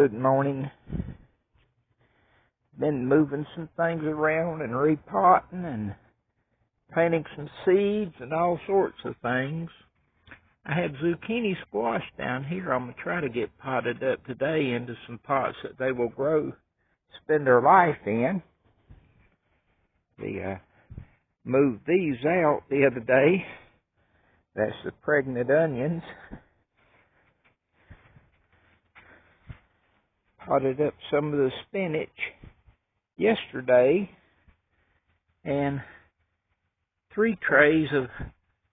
Good morning. Been moving some things around and repotting and planting some seeds and all sorts of things. I have zucchini squash down here. I'm going to try to get potted up today into some pots that they will grow, spend their life in. Moved these out the other day. That's the pregnant onions. Potted up some of the spinach yesterday, and 3 trays of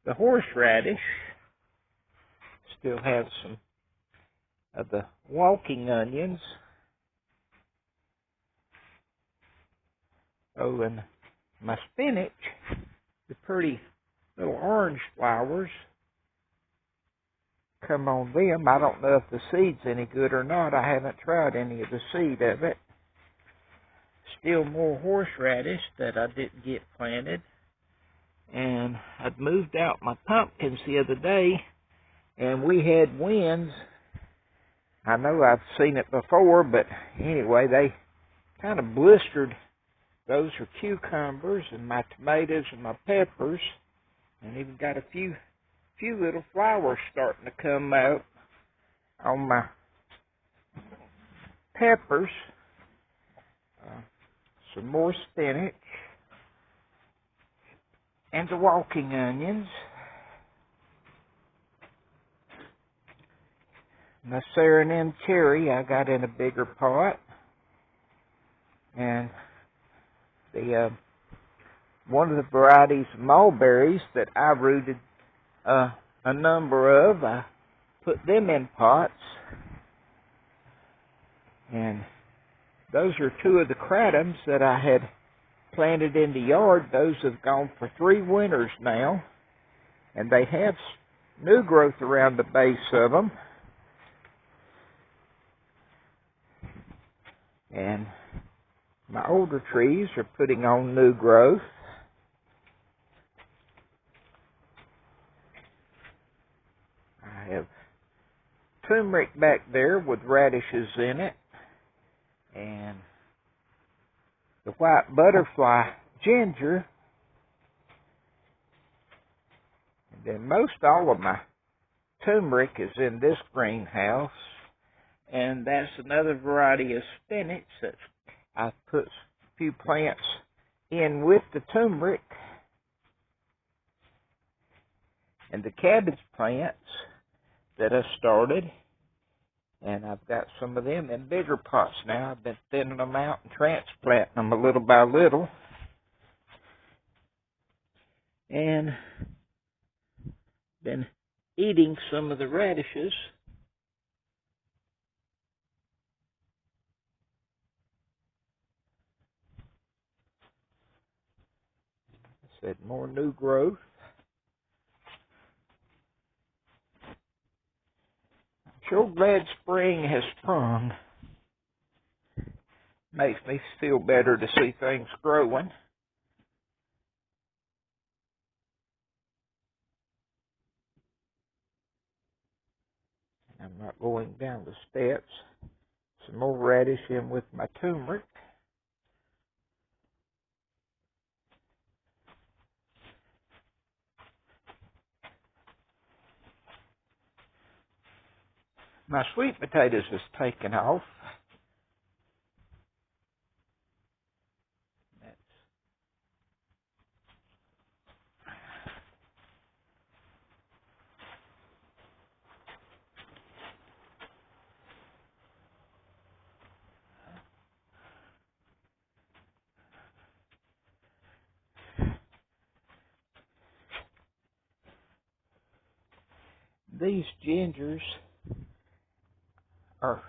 the horseradish. Still have some of the walking onions. Oh, and my spinach, the pretty little orange flowers come on them. I don't know if the seed's any good or not. I haven't tried any of the seed of it. Still more horseradish that I didn't get planted. And I'd moved out my pumpkins the other day, and we had winds. I know I've seen it before, but anyway, they kind of blistered. Those are cucumbers and my tomatoes and my peppers, and even got a few little flowers starting to come out on my peppers. Some more spinach and the walking onions. My Saranine cherry I got in a bigger pot, and the one of the varieties of mulberries that I rooted a number of, I put them in pots, and those are 2 of the cratums that I had planted in the yard. Those have gone for 3 winters now, and they have new growth around the base of them. And my older trees are putting on new growth. I have turmeric back there with radishes in it, and the white butterfly ginger. And then most all of my turmeric is in this greenhouse, and that's another variety of spinach that I put a few plants in with the turmeric. And the cabbage plants that I started, and I've got some of them in bigger pots now. I've been thinning them out and transplanting them a little by little. And been eating some of the radishes. I said more new growth. Sure glad spring has sprung. Makes me feel better to see things growing. I'm not going down the steps. Some more radish in with my turmeric. My sweet potatoes has taken off. These gingers are,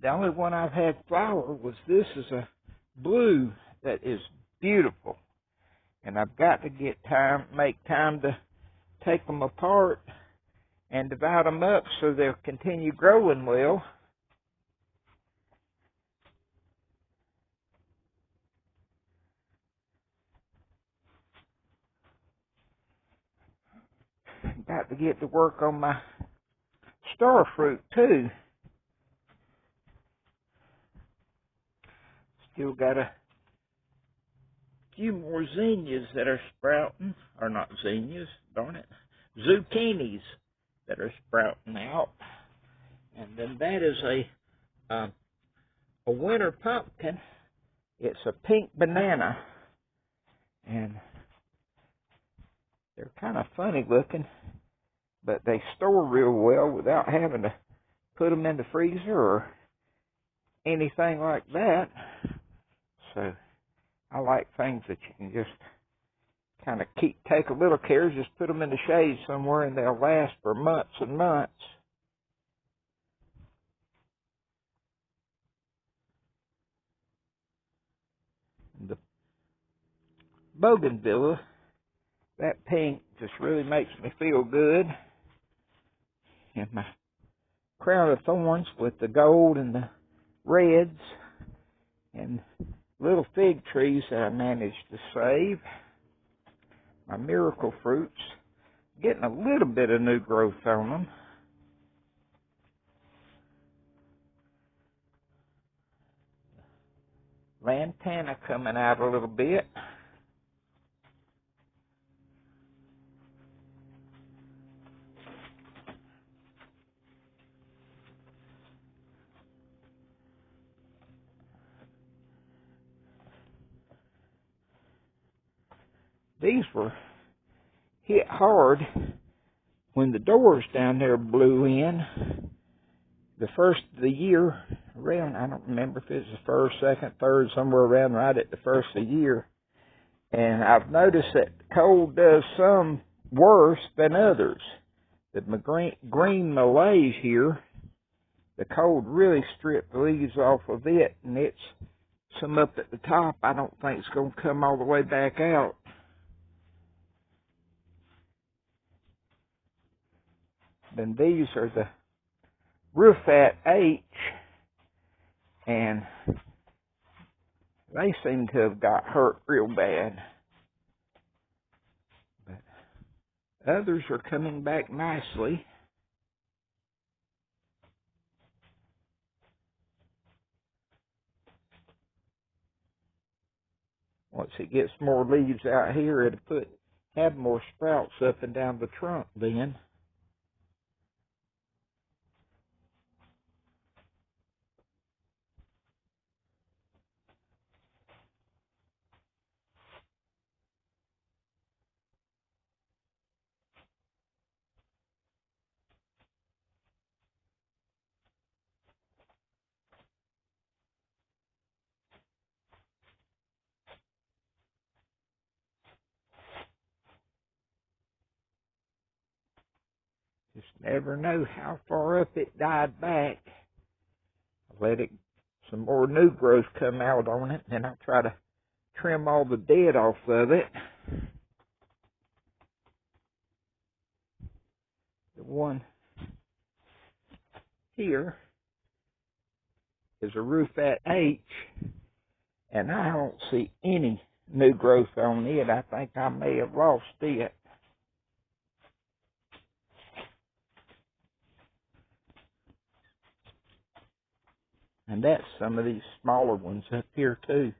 the only one I've had flower was this is a blue that is beautiful. And I've got to make time to take them apart and divide them up so they'll continue growing well. Got to get to work on my star fruit too. Still got a few more zinnias that are sprouting, or not zinnias, darn it, zucchinis that are sprouting out. And then that is a winter pumpkin. It's a pink banana, and they're kind of funny looking, but they store real well without having to put them in the freezer or anything like that. So I like things that you can just kind of take a little care, just put them in the shade somewhere, and they'll last for months and months. The bougainvillea, that pink just really makes me feel good. And my crown of thorns with the gold and the reds, and little fig trees that I managed to save. My miracle fruits, getting a little bit of new growth on them. Lantana coming out a little bit. These were hit hard when the doors down there blew in the first of the year, around, I don't remember if it was the first, second, third, somewhere around right at the first of the year. And I've noticed that cold does some worse than others. The green malaise here, the cold really stripped the leaves off of it, and it's some up at the top. I don't think it's going to come all the way back out. Then these are the Rufat H, and they seem to have got hurt real bad. But others are coming back nicely. Once it gets more leaves out here, it'll have more sprouts up and down the trunk then. Just never know how far up it died back. I'll let some more new growth come out on it, and then I'll try to trim all the dead off of it. The one here is a Rufat H, and I don't see any new growth on it. I think I may have lost it. And that's some of these smaller ones up here too.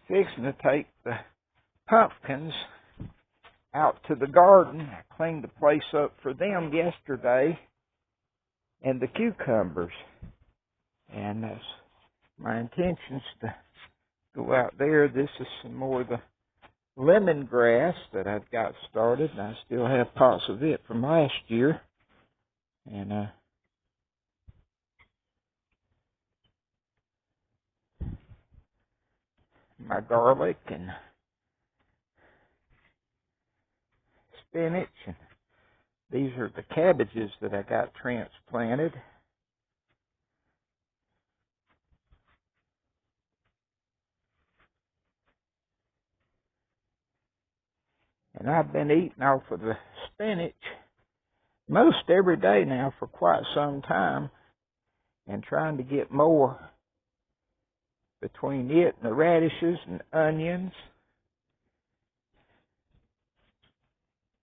Fixing to take the pumpkins out to the garden. I cleaned the place up for them yesterday, and the cucumbers. And that's my intentions to go out there. This is some more of the lemongrass that I've got started, and I still have pots of it from last year. And my garlic and spinach, and these are the cabbages that I got transplanted. And I've been eating off of the spinach most every day now for quite some time. and trying to get more between it and the radishes and onions.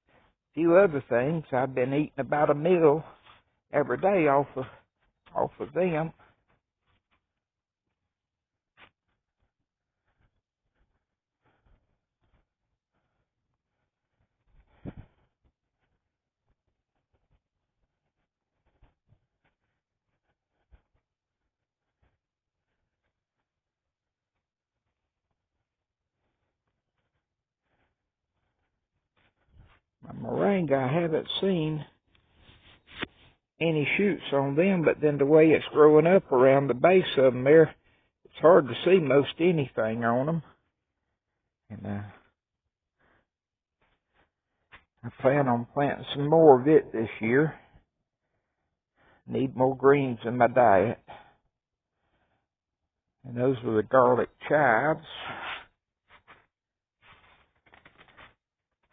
A few other things. I've been eating about a meal every day off of them. My moringa, I haven't seen any shoots on them, but then the way it's growing up around the base of them there, it's hard to see most anything on them. And I plan on planting some more of it this year. Need more greens in my diet. And those are the garlic chives.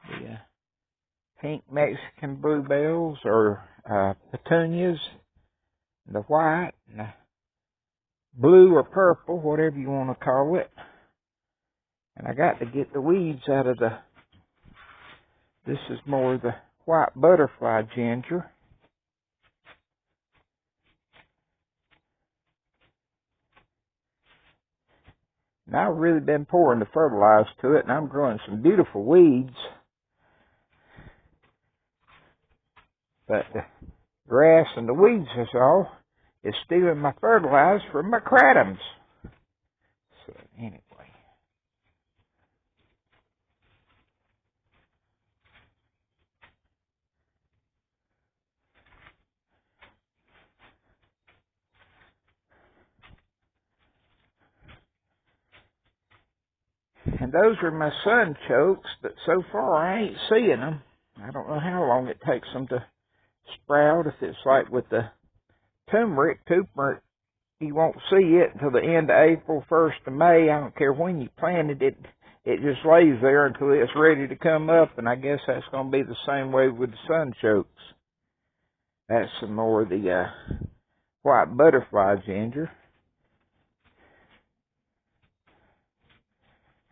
The pink Mexican bluebells or petunias, the white, and the blue or purple, whatever you want to call it. And I got to get the weeds out of this is more the white butterfly ginger. And I've really been pouring the fertilizer to it, and I'm growing some beautiful weeds. But the grass and the weeds is stealing my fertilizer from my cratums. So anyway. And those are my sunchokes, but so far I ain't seeing them. I don't know how long it takes them to sprout. If it's like with the turmeric, you won't see it until the end of April, 1st of May. I don't care when you planted it. It just lays there until it's ready to come up, and I guess that's going to be the same way with the sunchokes. That's some more of the white butterfly ginger.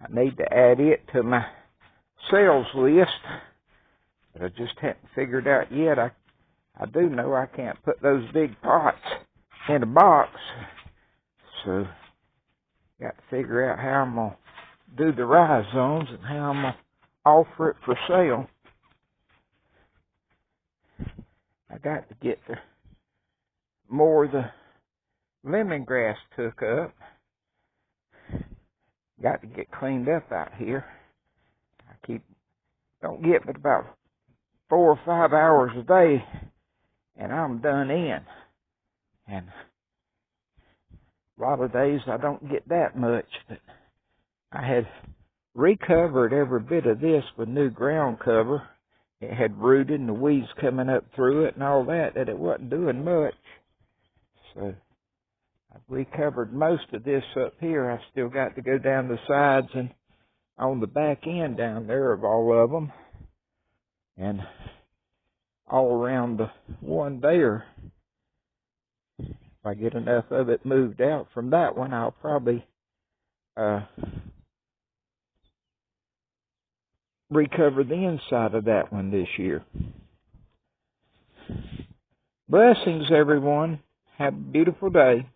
I need to add it to my sales list, but I just haven't figured out yet. I do know I can't put those big pots in a box, so got to figure out how I'm going to do the rhizomes and how I'm going to offer it for sale. I got to get more of the lemongrass took up. Got to get cleaned up out here. I don't get but about 4 or 5 hours a day, and I'm done in. And a lot of days I don't get that much, but I had recovered every bit of this with new ground cover. It had rooted and the weeds coming up through it and all that it wasn't doing much. So I've recovered most of this up here. I've still got to go down the sides and on the back end down there of all of them. And all around the one there. If I get enough of it moved out from that one, I'll probably recover the inside of that one this year. Blessings, everyone. Have a beautiful day.